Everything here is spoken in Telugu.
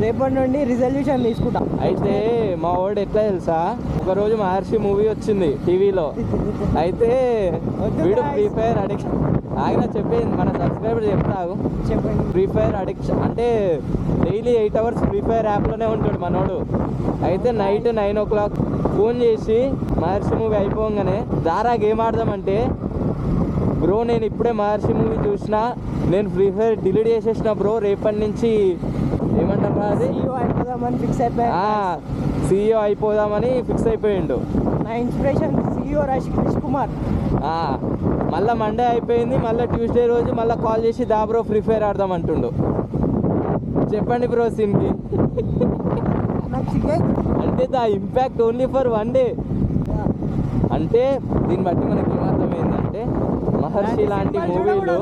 రేపటి నుండి రిజల్యూషన్ తీసుకుంటా. అయితే మా వాడు ఎట్లా తెలుసా, ఒకరోజు మహర్షి మూవీ వచ్చింది టీవీలో. అయితే వీడు ఫ్రీ ఫైర్ అడిక్షన్ ఆగిన చెప్పేది మన సబ్స్క్రైబర్ చెప్తావు. చెప్పండి. ఫ్రీ ఫైర్ అడిక్షన్ అంటే డైలీ 8 hours ఫ్రీ ఫైర్ యాప్లోనే ఉంటాడు మనోడు. అయితే నైట్ 9 o'clock ఫోన్ చేసి మహర్షి మూవీ అయిపోగానే దారా గేమ్ ఆడదామంటే, బ్రో నేను ఇప్పుడే మహర్షి మూవీ చూసిన, నేను ఫ్రీ ఫైర్ డిలీట్ చేసేసిన బ్రో, రేపటి నుంచి ఏమంటారు అది CEO అయిపోదామని ఫిక్స్ అయిపోయా. CEO అయిపోదామని ఫిక్స్ అయిపోయిండు. నా ఇన్స్పిరేషన్ CEO రష్ కుమార్. మళ్ళీ మండే అయిపోయింది, మళ్ళీ ట్యూస్డే రోజు మళ్ళీ కాల్ చేసి దా బ్రో ఫ్రీ ఫైర్ ఆడదాం అంటుండు. చెప్పండి బ్రో సీన్కి. అంటే the impact only for 1 day. అంటే దీన్ని బట్టి మనకి ఏమర్థమైందంటే మహర్షి లాంటి మూవీలు